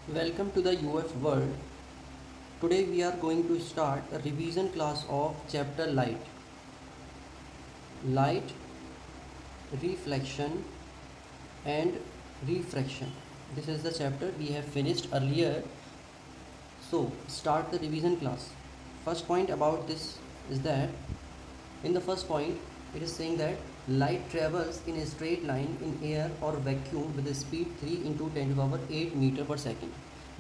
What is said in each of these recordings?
Welcome to the UF world. Today we are going to start a revision class of chapter light. Light, reflection and refraction. This is the chapter we have finished earlier. So start the revision class. First point about this is that in the first point it is saying that light travels in a straight line in air or vacuum with a speed 3 into 10 to the power 8 metre पर second.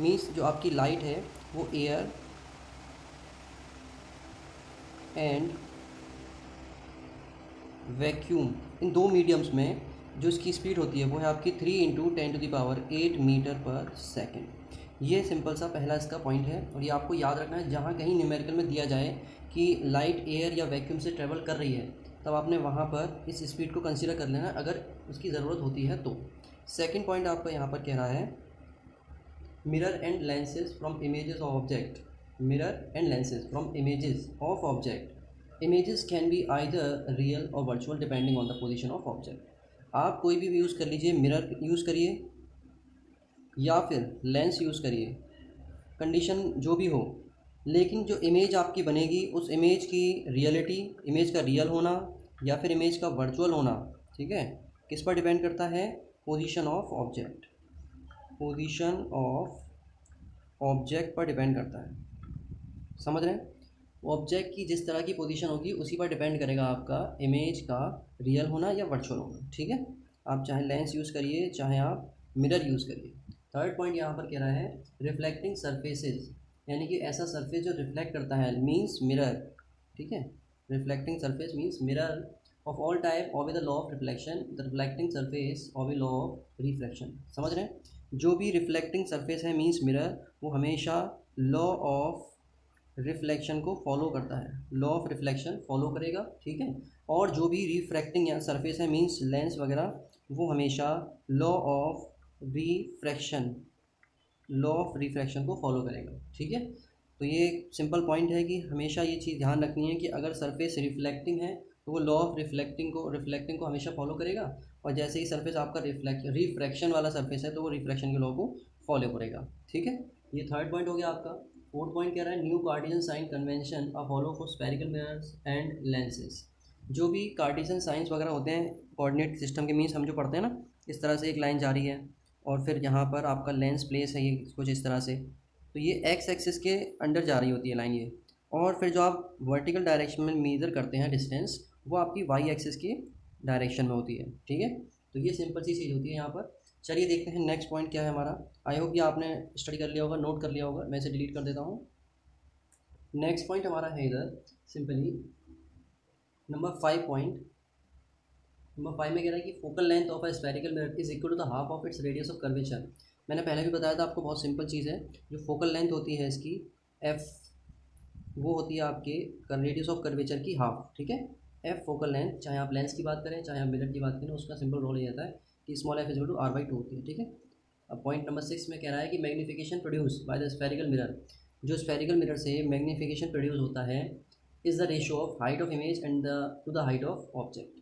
Means जो आपकी light है वो air and vacuum in दो mediums में जो इसकी speed होती है वो है आपकी 3 into 10 to the power 8 metre पर सेकेंड. ये सिंपल सा पहला इसका पॉइंट है और ये आपको याद रखना है. जहाँ कहीं न्यूमेरिकल में दिया जाए कि लाइट एयर या वैक्यूम से ट्रेवल कर रही है तब आपने वहाँ पर इस स्पीड को कंसीडर कर लेना अगर उसकी ज़रूरत होती है तो. सेकेंड पॉइंट आपका यहाँ पर कह रहा है mirror and lenses from images of object. Mirror and lenses from images of object. Images can be either real or virtual depending on the position of object. आप कोई भी यूज़ कर लीजिए, मिरर यूज़ करिए या फिर लेंस यूज़ करिए, condition जो भी हो, लेकिन जो इमेज आपकी बनेगी उस इमेज की रियलिटी, इमेज का रियल होना या फिर इमेज का वर्चुअल होना, ठीक है, किस पर डिपेंड करता है? Position of object. Position of object पर डिपेंड करता है. समझ रहे हैं? ऑब्जेक्ट की जिस तरह की पोजीशन होगी उसी पर डिपेंड करेगा आपका इमेज का रियल होना या वर्चुअल होना. ठीक है, आप चाहे लेंस यूज़ करिए चाहे आप मिरर यूज़ करिए. थर्ड पॉइंट यहाँ पर कह रहा है रिफ्लेक्टिंग सरफेसेस, यानी कि ऐसा सरफेस जो रिफ्लेक्ट करता है, मींस मिरर. ठीक है, reflecting surface means mirror of all type of the law of reflection, the reflecting surface of a law of reflection. समझ रहे हैं? जो भी रिफ्लेक्टिंग सरफेस है मींस मिरर, वो हमेशा लॉ ऑफ रिफ्लेक्शन को फॉलो करता है, लॉ ऑफ रिफ्लेक्शन फॉलो करेगा. ठीक है, और जो भी रिफ्रैक्टिंग या सरफेस है मींस लेंस वगैरह, वो हमेशा law of refraction, law of refraction को फॉलो करेगा. ठीक है, तो ये सिंपल पॉइंट है कि हमेशा ये चीज़ ध्यान रखनी है कि अगर सरफेस रिफ्लेक्टिंग है तो वो लॉ ऑफ रिफ्लेक्टिंग को हमेशा फॉलो करेगा, और जैसे ही सरफेस आपका रिफ्रैक्शन वाला सरफेस है तो वो रिफ्रैक्शन के लॉ को फॉलो करेगा. ठीक है, ये थर्ड पॉइंट हो गया आपका. फोर्थ पॉइंट कह रहा है new Cartesian sign convention are follow for spherical mirrors and lenses. जो भी कार्टेशियन साइंस वगैरह होते हैं कोऑर्डिनेट सिस्टम के, मीन्स हम जो पढ़ते हैं ना, इस तरह से एक लाइन जा रही है और फिर यहाँ पर आपका लेंस प्लेस है ये कुछ इस तरह से, तो ये एक्स एक्सिस के अंडर जा रही होती है लाइन ये, और फिर जो आप वर्टिकल डायरेक्शन में मेज़र करते हैं डिस्टेंस, वो आपकी वाई एक्सिस की डायरेक्शन में होती है. ठीक है, तो ये सिंपल सी चीज़ होती है यहाँ पर. चलिए देखते हैं नेक्स्ट पॉइंट क्या है हमारा. आई होप ये आपने स्टडी कर लिया होगा, नोट कर लिया होगा. मैं इसे डिलीट कर देता हूँ. नेक्स्ट पॉइंट हमारा है इधर सिंपली नंबर 5 पॉइंट. नंबर 5 में कह रहा है कि focal length of a spherical mirror is equal to the half of its radius of curvature. मैंने पहले भी बताया था आपको, बहुत सिंपल चीज़ है. जो फोकल लेंथ होती है इसकी एफ, वो होती है आपके रेडियस ऑफ कर्वेचर की हाफ. ठीक है, एफ फोकल लेंथ, चाहे आप लेंस की बात करें चाहे आप मिरर की बात करें, उसका सिंपल रोल ये रहता है कि small F is equal to R/2 होती है. ठीक है, अब पॉइंट नंबर 6 में कह रहा है कि magnification produce by the spherical mirror. जो स्फेरिकल मिरर से मैग्नीफिकेशन प्रोड्यूस होता है is the ratio of height of image and the two the height of object.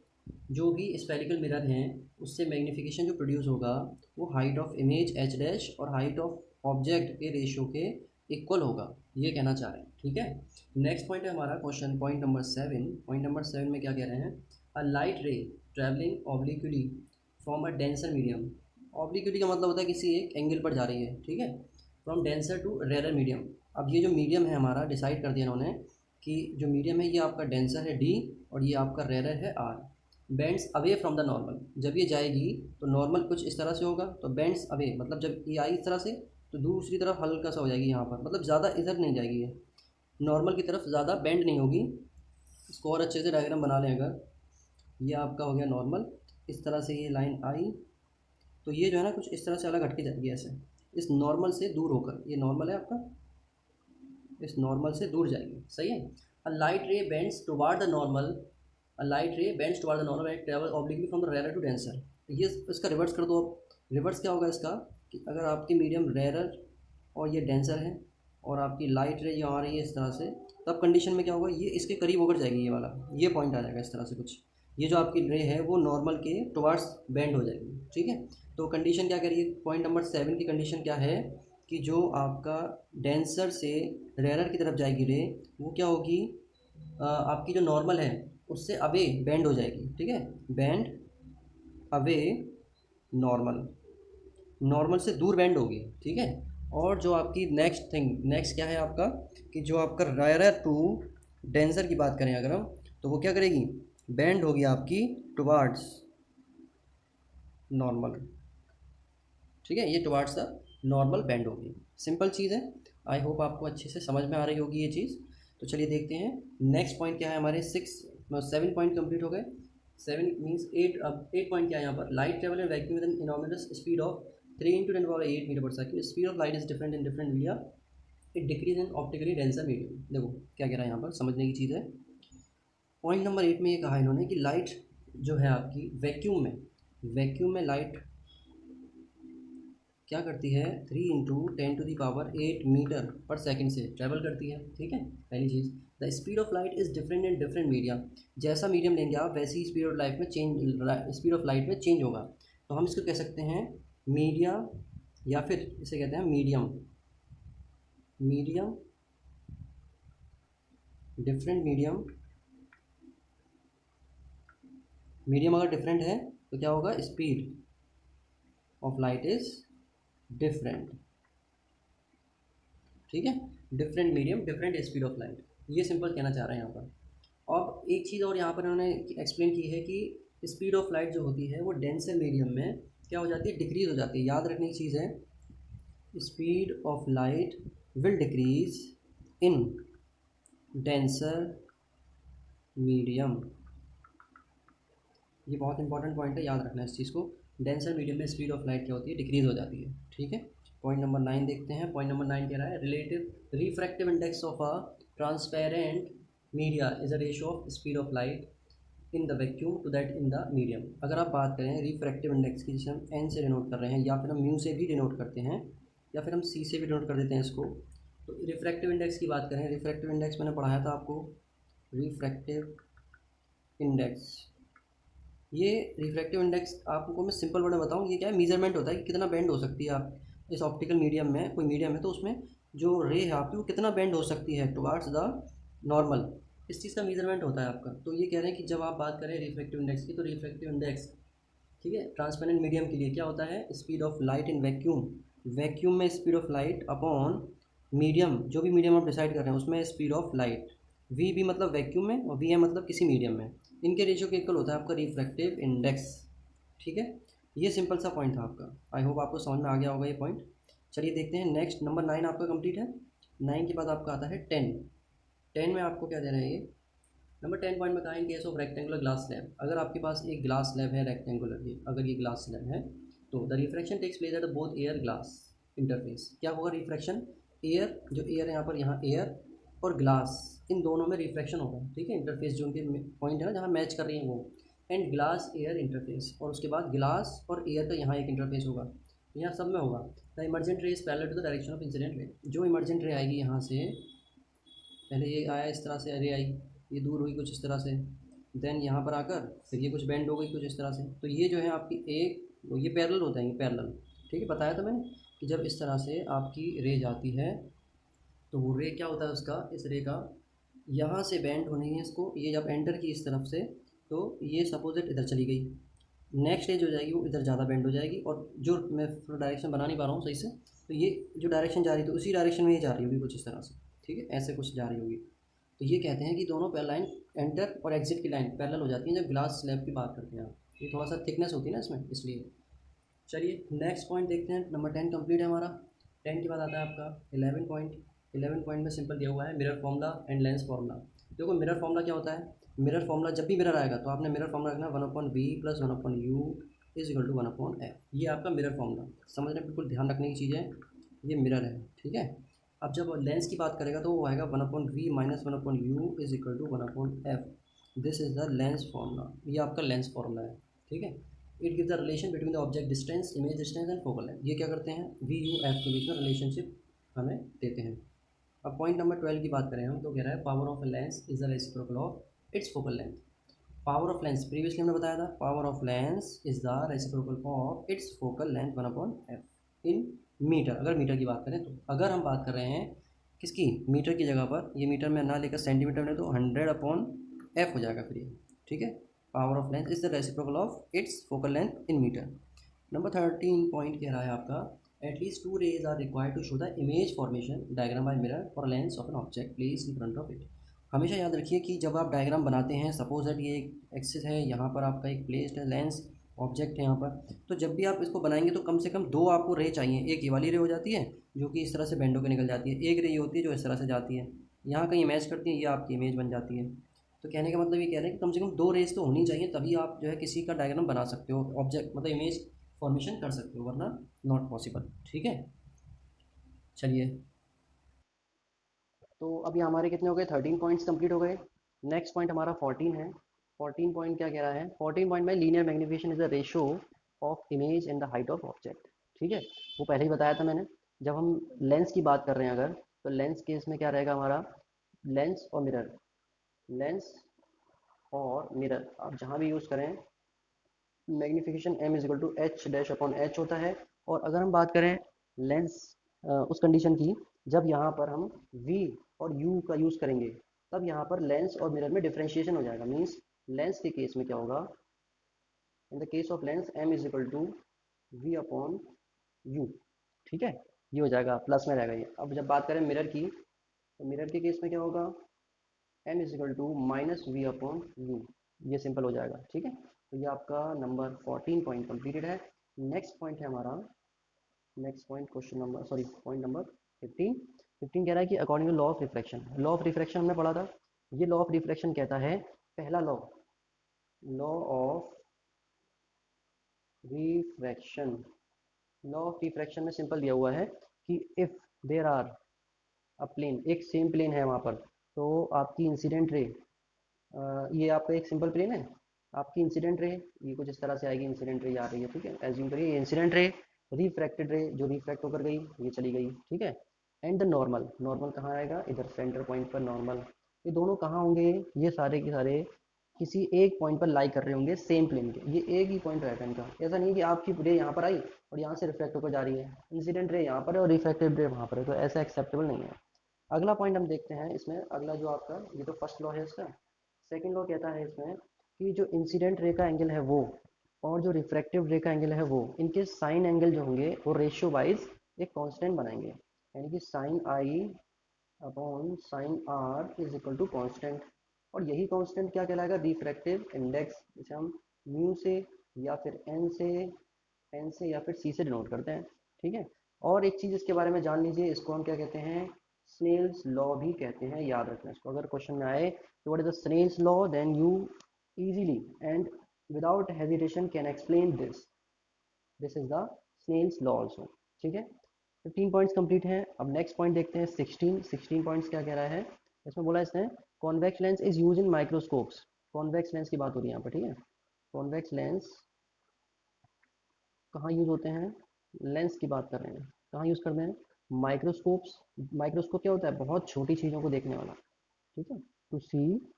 जो भी स्फेरिकल मिरर हैं उससे मैग्नीफिकेशन जो प्रोड्यूस होगा वो height of image H dash और हाइट ऑफ ऑब्जेक्ट के रेशियो के इक्वल होगा, ये कहना चाह रहे हैं. ठीक है, नेक्स्ट पॉइंट है हमारा question point number 7. Point number 7 में क्या कह रहे हैं? A light ray travelling obliquely from a denser medium. Obliquity का मतलब होता है किसी एक एंगल पर जा रही है. ठीक है, from denser to rarer medium. अब ये जो मीडियम है हमारा डिसाइड कर दिया इन्होंने कि जो मीडियम है ये आपका डेंसर है डी और ये आपका रेरर है R. Bends away from the normal. जब ये जाएगी तो नॉर्मल कुछ इस तरह से होगा, तो बेंड्स अवे मतलब जब ये आई इस तरह से तो दूसरी तरफ हल्का सा हो जाएगी यहाँ पर, मतलब ज़्यादा इधर नहीं जाएगी, ये नॉर्मल की तरफ ज़्यादा बेंड नहीं होगी. इसको और अच्छे से डायग्राम बना लें. अगर ये आपका हो गया नॉर्मल, इस तरह से ये लाइन आई तो ये जो है ना कुछ इस तरह से अलग हट के जाएगी ऐसे, इस नॉर्मल से दूर होकर. ये नॉर्मल है आपका, इस नॉर्मल से दूर जाएगी. सही है. A light ray bends toward the normal, a light ray bends toward the normal and travel obliquely from the rarer to denser. ये इसका रिवर्स कर दो. अब रिवर्स क्या होगा इसका कि अगर आपकी मीडियम रेरर और ये डेंसर है और आपकी लाइट रे यहाँ आ रही है इस तरह से, तब कंडीशन में क्या होगा, ये इसके करीब होकर जाएगी, ये वाला ये पॉइंट आ जाएगा इस तरह से कुछ. ये जो आपकी रे है वो नॉर्मल के टुवार्ड्स बेंड हो जाएगी. ठीक है, तो कंडीशन क्या कह रही है? पॉइंट नंबर 7 की कंडीशन क्या है कि जो आपका डेंसर से रेयरर की तरफ जाएगी रे, वो क्या होगी, आपकी जो नॉर्मल है उससे अवे बेंड हो जाएगी, ठीक है, बेंड अवे नॉर्मल, नॉर्मल से दूर बेंड होगी, ठीक है। और जो आपकी नेक्स्ट क्या है आपका, कि जो आपका रेयरर टू डेंसर की बात करें अगर हम, तो वो क्या करेगी, बेंड होगी आपकी टुवार्ड्स नॉर्मल, ठीक है, ये टुवार्ड्स द नॉर्मल बेंड होगी। सिंपल चीज़ है, आई होप आपको अच्छे से समझ में आ रही होगी ये चीज़। तो चलिए देखते हैं नेक्स्ट पॉइंट क्या है हमारे 7 पॉइंट कंप्लीट हो गए। 7 मीन्स 8, अब 8 पॉइंट क्या है यहाँ पर, light travel in vacuum with an enormous speed of 3 × 10⁸ metre per second, speed of light is different in different media, it decrease in optically denser medium. देखो क्या कह रहा है यहाँ पर, समझने की चीज़ है। पॉइंट नंबर 8 में ये कहा इन्होंने कि लाइट जो है आपकी वैक्यूम में लाइट क्या करती है, 3 × 10⁸ मीटर पर सेकंड से ट्रैवल करती है, ठीक है। पहली चीज़, the speed of light is different in different media, जैसा मीडियम लेंगे आप वैसी ही स्पीड ऑफ लाइट में चेंज होगा। तो हम इसको कह सकते हैं मीडिया, या फिर इसे कहते हैं मीडियम डिफरेंट मीडियम अगर डिफरेंट है तो क्या होगा, speed of light is different, ठीक है, different medium different speed of light, ये सिंपल कहना चाह रहे हैं यहाँ पर। अब एक चीज़ और यहाँ पर उन्होंने एक्सप्लेन की है कि स्पीड ऑफ लाइट जो होती है वो डेंसर मीडियम में क्या हो जाती है, डिक्रीज हो जाती है। याद रखने की चीज़ है, speed of light will decrease in denser medium, ये बहुत इंपॉर्टेंट पॉइंट है, याद रखना है इस चीज़ को। डेंसर मीडियम में स्पीड ऑफ लाइट क्या होती है, डिक्रीज हो जाती है, ठीक है। पॉइंट नंबर 9 देखते हैं। पॉइंट नंबर 9 कह रहा है relative refractive index of a transparent media is a ratio of speed of light in the vacuum to that in the medium. अगर आप बात करें रिफ्रैक्टिव इंडेक्स की, जिसे हम एन से डिनोट कर रहे हैं, या फिर हम म्यू से भी डिनोट करते हैं, या फिर हम सी से भी डिनोट कर देते हैं इसको। तो रिफ्रैक्टिव इंडेक्स की बात करें, रिफ्रैक्टिव इंडेक्स मैंने पढ़ाया था आपको, रिफ्रैक्टिव इंडेक्स, ये रिफ्रैक्टिव इंडेक्स आपको मैं सिंपल वर्ड में बताऊँ, ये क्या है, मेजरमेंट होता है कि कितना बेंड हो सकती है आप इस ऑप्टिकल मीडियम में, कोई मीडियम है तो उसमें जो रे है आपकी वो कितना बेंड हो सकती है टुवार्ड्स द नॉर्मल, इस चीज़ का मेजरमेंट होता है आपका। तो ये कह रहे हैं कि जब आप बात करें रिफ्रैक्टिव इंडेक्स की, तो रिफ्रैक्टिव इंडेक्स, ठीक है, ट्रांसपेरेंट मीडियम के लिए क्या होता है, speed of light in vacuum में speed of light upon medium, जो भी मीडियम आप डिसाइड कर रहे हैं उसमें स्पीड ऑफ लाइट, वी भी मतलब वैक्यूम में और वी है मतलब किसी मीडियम में, इनके रेशियो के इक्वल होता है आपका रिफ्रैक्टिव इंडेक्स, ठीक है। ये सिंपल सा पॉइंट था आपका, आई होप आपको समझ में आ गया होगा ये पॉइंट। चलिए देखते हैं नेक्स्ट, नंबर 9 आपका कंप्लीट है। 9 के बाद आपका आता है 10 में आपको क्या दे रहे हैं ये, नंबर 10 पॉइंट में कहा in case of rectangular glass slab, अगर आपके पास एक ग्लास स्लैब है रेक्टेंगुलर, ये अगर ये ग्लास स्लैब है तो the refraction takes place at both air glass interface, क्या होगा रिफ्रैक्शन, एयर, जो एयर है यहाँ पर, यहाँ एयर और ग्लास, इन दोनों में रिफ्रैक्शन होगा, ठीक है, इंटरफेस जो उनके पॉइंट है ना जहाँ मैच कर रही हैं वो, एंड ग्लास एयर इंटरफेस, और उसके बाद ग्लास और एयर का यहाँ एक इंटरफेस होगा, यहाँ सब में होगा। The emergent ray is parallel to the direction of incident ray, जो इमर्जेंट रे आएगी यहाँ से, पहले ये आया इस तरह से रे आई, ये दूर हुई कुछ इस तरह से, देन यहाँ पर आकर फिर ये कुछ बेंड हो गई कुछ इस तरह से, तो ये जो है आपकी एक, ये पैरेलल होता है, ये पैरेलल, ठीक है, बताया था मैंने कि जब इस तरह से आपकी रे जाती है तो वो रे क्या होता है उसका, इस रे का यहाँ से बेंड होनी है इसको, ये जब एंटर की इस तरफ से तो ये सपोजिट इधर चली गई, नेक्स्ट रे जो जाएगी वो इधर ज़्यादा बेंड हो जाएगी, और जो मैं डायरेक्शन बना नहीं पा रहा हूँ सही से, तो ये जो डायरेक्शन जा रही थी उसी डायरेक्शन में ये जा रही होगी कुछ इस तरह से, ठीक है, ऐसे कुछ जा रही होगी। तो ये कहते हैं कि दोनों लाइन एंटर और एग्जिट की लाइन पैरेलल हो जाती है जब ग्लास स्लैब की बात करते हैं आप, ये थोड़ा सा थिकनेस होती है ना इसमें, इसलिए। चलिए नेक्स्ट पॉइंट देखते हैं, नंबर 10 कंप्लीट है हमारा। 10 के बाद आता है आपका 11 पॉइंट में सिंपल दिया हुआ है mirror formula and lens formula. देखो मिरर फॉर्मूला क्या होता है, मिरर फॉर्मूला जब भी मिरर आएगा तो आपने मिरर फॉर्मूला रखना 1/v + 1/u is equal to 1/f, ये आपका मिरर फॉर्मूला, समझने बिल्कुल ध्यान रखने की चीज़ है, ये मिरर है, ठीक है। अब जब लेंस की बात करेगा तो वो आएगा 1/v - 1/u is equal to 1/f, this is the lens formula, ये आपका लेंस फॉर्मूला है, ठीक है। It give the relation between the object distance, image distance and focal length, ये क्या करते हैं, वी यू एफ के बीच में रिलेशनशिप हमें देते हैं। अब पॉइंट नंबर 12 की बात करें हम तो कह रहा है power of lens is the reciprocal of its focal length. Power of lens previously हमने बताया था, power of lens is the reciprocal of its focal length 1/f in metre, अगर मीटर की बात करें तो। अगर हम बात कर रहे हैं किसकी, मीटर की जगह पर, ये मीटर में ना लेकर सेंटीमीटर में, तो 100/f हो जाएगा फिर ये, ठीक है। Power of lens is the reciprocal of its focal length in metre. Number 13 point कह रहा है आपका, at least 2 rays are required to show the image formation diagram by mirror for lens of an object place in front of it. हमेशा याद रखिए कि जब आप डायग्राम बनाते हैं, सपोज दैट ये एक एक्सिस है, यहाँ पर आपका एक प्लेस्ड है लेंस, ऑब्जेक्ट है यहाँ पर, तो जब भी आप इसको बनाएंगे तो कम से कम 2 आपको रे चाहिए। एक ये वाली रे हो जाती है जो कि इस तरह से बेंडो के निकल जाती है, एक रे ये होती है जो इस तरह से जाती है, यहाँ कहीं इमेज करती है, ये आपकी इमेज बन जाती है। तो कहने का मतलब ये कह रहे हैं कि कम से कम 2 रेज तो होनी चाहिए, तभी आप जो है किसी का डायग्राम बना सकते हो, ऑब्जेक्ट मतलब इमेज फॉर्मेशन कर सकते हो, वरना नॉट पॉसिबल, ठीक है। चलिए, तो अभी हमारे कितने हो गए, 13 पॉइंट्स कंप्लीट हो गए। नेक्स्ट पॉइंट हमारा 14 है। 14 पॉइंट क्या कह रहा है, 14 पॉइंट में linear magnification is the ratio of image in the height of object, ठीक है। वो पहले ही बताया था मैंने। जब हम लेंस की बात कर रहे हैं अगर, तो लेंस केस में क्या रहेगा हमारा, लेंस और मिरर, लेंस और मिरर आप जहाँ भी यूज़ करें, magnification m is equal to H dash upon H होता है। और अगर हम बात करें लेंस उस कंडीशन की, जब यहाँ पर हम v और u का यूज़ करेंगे, तब यहाँ पर लेंस और मिरर में डिफ्रेंशिएशन हो जाएगा। मीन्स लेंस के केस में क्या होगा, in the case of lens m is equal to v upon u, ठीक है, ये हो जाएगा, प्लस में रहेगा ये। अब जब बात करें मिरर की, तो मिरर के केस में क्या होगा, m is equal to minus V upon U, ये सिंपल हो जाएगा, ठीक है। तो ये आपका नंबर 14 पॉइंट कंप्लीटेड है। नेक्स्ट पॉइंट है हमारा, next point question number sorry point number 15। 15 कह रहा है कि according to law of refraction, law of refraction हमने पढ़ा था। ये लॉ ऑफ रिफ्रैक्शन कहता है, पहला law, law of refraction, law of refraction में सिंपल दिया हुआ है कि if there are a plane, एक सेम प्लेन है वहाँ पर, तो आपकी इंसिडेंट रे, ये आपका एक सिंपल प्लेन है, आपकी इंसिडेंट रे ये कुछ इस तरह से आएगी, इंसिडेंट रे आ रही है, ठीक है, एज्यूम करिए ये इंसिडेंट रे, रिफ्रैक्टेड रे जो रिफ्रैक्ट होकर गई ये चली गई, ठीक है। एंड द नॉर्मल, नॉर्मल कहाँ आएगा, इधर सेंटर पॉइंट पर नॉर्मल, ये दोनों कहाँ होंगे, ये सारे के सारे किसी एक पॉइंट पर लाई कर रहे होंगे सेम प्लेन के, ये एक ही पॉइंट रहेगा इनका। ऐसा नहीं कि आपकी रे यहाँ पर आई और यहाँ से रिफ्लेक्ट होकर जा रही है, इंसिडेंट रे यहाँ पर है और रिफ्रैक्टेड रे वहाँ पर है, तो ऐसा एक्सेप्टेबल नहीं है। अगला पॉइंट हम देखते हैं इसमें, अगला जो आपका, ये तो फर्स्ट लॉ है इसका। सेकंड लॉ कहता है इसमें कि जो इंसिडेंट रे का एंगल है वो, और जो रिफ्रैक्टिव रे का एंगल है वो, इनके साइन एंगल जो होंगे वो रेशियो वाइज एक कांस्टेंट बनाएंगे, यानी कि sine I upon sine R is equal to constant. और यही कांस्टेंट क्या कहलाएगा, रिफ्रैक्टिव इंडेक्स, जिसे हम म्यू से या फिर एन से या फिर सी से डिनोट करते हैं, ठीक है। और एक चीज़ इसके बारे में जान लीजिए, इसको हम क्या कहते हैं, स्नेल्स लॉ भी कहते हैं, याद रखना इसको। अगर क्वेश्चन में आए तो what is the Snell's law, then you easily and without hesitation can explain this is the Snell's law also, ठीक है। 15 पॉइंट्स कंप्लीट हैं। अब नेक्स्ट पॉइंट देखते हैं 16 पॉइंट्स क्या कह रहा है इसमें, बोला इसने convex lens is use in microscopes, convex lens की बात हो रही है यहाँ पर, ठीक है। कॉन्वेक्स लेंस कहाँ यूज होते हैं, लेंस की बात कर रहे हैं, कहाँ यूज करते हैं, माइक्रोस्कोप्स। माइक्रोस्कोप क्या होता है, बहुत छोटी चीज़ों को देखने वाला, ठीक है, to see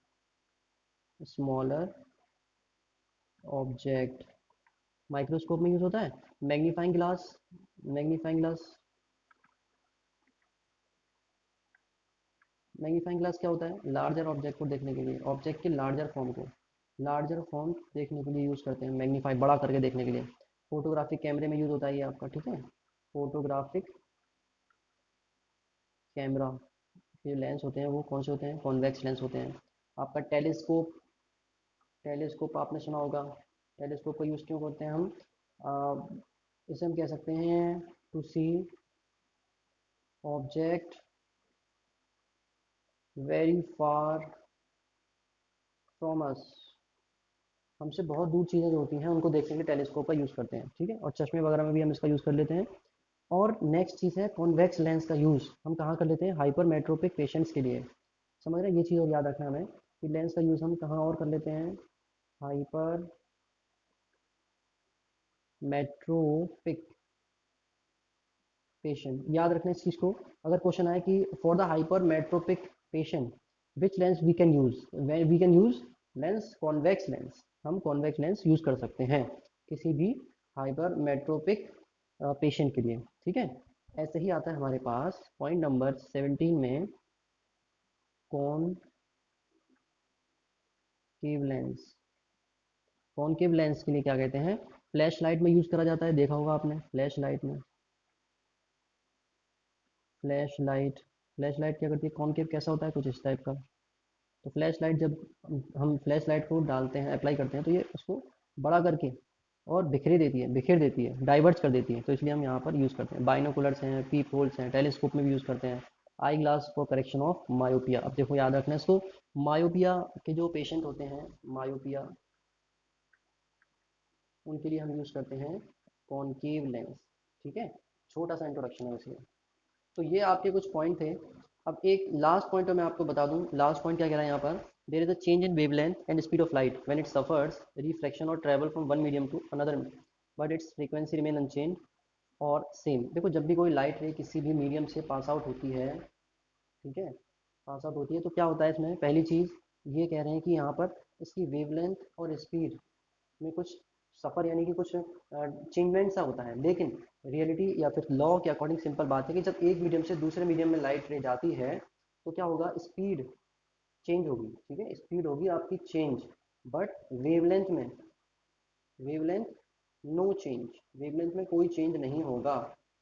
smaller object, microscope में यूज होता है। Magnifying glass, magnifying glass, magnifying glass क्या होता है, लार्जर ऑब्जेक्ट को देखने के लिए, ऑब्जेक्ट के लार्जर फॉर्म को, लार्जर फॉर्म देखने के लिए यूज़ करते हैं, मैग्नीफाई बड़ा करके देखने के लिए। फोटोग्राफिक कैमरे में यूज़ होता है ये आपका, ठीक है, फोटोग्राफिक कैमरा, ये लेंस होते हैं वो कौन से होते हैं, कॉन्वेक्स लेंस होते हैं। आपका टेलीस्कोप, टेलीस्कोप आपने सुना होगा, टेलीस्कोप का यूज़ क्यों करते हैं हम, इसे हम कह सकते हैं to see object very far from us, हमसे बहुत दूर चीज़ें जो होती हैं उनको देखने के लिए टेलीस्कोप का यूज़ करते हैं, ठीक है। और चश्मे वगैरह में भी हम इसका यूज़ कर लेते हैं। और नेक्स्ट चीज़ है कॉन्वेक्स लेंस का यूज़ हम कहाँ कर लेते हैं, हाइपरमेट्रोपिक पेशेंट्स के लिए, समझ रहे हैं, ये चीज़ और याद रखना हमें कि लेंस का यूज़ हम कहाँ और कर लेते हैं, हाइपर मेट्रोपिक पेशेंट, याद रखना इस चीज़ को। अगर क्वेश्चन आए कि for the hypermetropic patient which lens we can use, we can use lens convex lens, हम कॉन्वेक्स लेंस यूज़ कर सकते हैं किसी भी हाइपर मेट्रोपिक पेशेंट के लिए, ठीक है। ऐसे ही आता है हमारे पास पॉइंट नंबर 17 में कॉनकेव लेंस। कॉनकेव लेंस के लिए क्या कहते हैं, फ्लैश लाइट में यूज करा जाता है, देखा होगा आपने फ्लैश लाइट में। फ्लैश लाइट क्या करती है, कॉनकेव कैसा होता है, कुछ इस टाइप का। तो फ्लैश लाइट जब हम फ्लैश लाइट को डालते हैं, अप्लाई करते हैं, तो ये उसको बड़ा करके और बिखेर देती है, डाइवर्ट कर देती है, तो इसलिए हम यहाँ पर यूज़ करते हैं। बाइनोकुलर्स हैं, पीप होल्स हैं, टेलीस्कोप में भी यूज़ करते हैं। Eye glass for correction of myopia. अब देखो याद रखना है इसको, मायोपिया के जो पेशेंट होते हैं, मायोपिया, उनके लिए हम यूज़ करते हैं कॉनकेव लेंस। ठीक है, छोटा सा इंट्रोडक्शन है इसलिए। तो ये आपके कुछ पॉइंट थे। अब एक लास्ट पॉइंट मैं आपको बता दूं, लास्ट पॉइंट क्या कह रहा है यहाँ पर, there is a change in wavelength and speed of light when it suffers reflection or travel from one medium to another, but its frequency remain unchange or same. देखो जब भी कोई लाइट रे किसी भी मीडियम से पास आउट होती है, ठीक है, पास आउट होती है, तो क्या होता है इसमें, पहली चीज़ ये कह रहे हैं कि यहाँ पर इसकी वेवलेंथ और स्पीड में कुछ सफ़र यानी कि कुछ चेंजमेंट सा होता है। लेकिन रियलिटी या फिर लॉ के अकॉर्डिंग सिंपल बात है कि जब एक मीडियम से दूसरे मीडियम में लाइट रे जाती है तो क्या होगा, स्पीड चेंज होगी। ठीक है, स्पीड होगी आपकी change, but wavelength no change, wavelength में कोई चेंज नहीं होगा।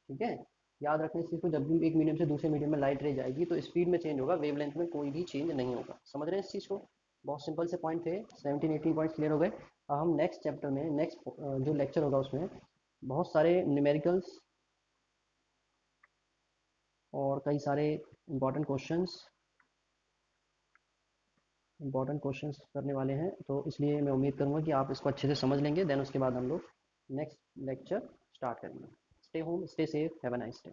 ठीक है, याद रखने इस चीज़ को, जब भी एक मीडियम से दूसरे मीडियम में लाइट रे जाएगी तो स्पीड में चेंज होगा, वेवलेंथ में कोई भी चेंज नहीं होगा। समझ रहे हैं इस चीज़ को, बहुत सिंपल से पॉइंट थे, 17-18 पॉइंट्स क्लियर हो गए। अब हम नेक्स्ट चैप्टर में, नेक्स्ट जो लेक्चर होगा उसमें बहुत सारे न्यूमेरिकल्स और कई सारे इंपॉर्टेंट क्वेश्चंस करने वाले हैं, तो इसलिए मैं उम्मीद करूँगा कि आप इसको अच्छे से समझ लेंगे। देन उसके बाद हम लोग नेक्स्ट लेक्चर स्टार्ट करेंगे। Stay home, stay safe, have a nice day.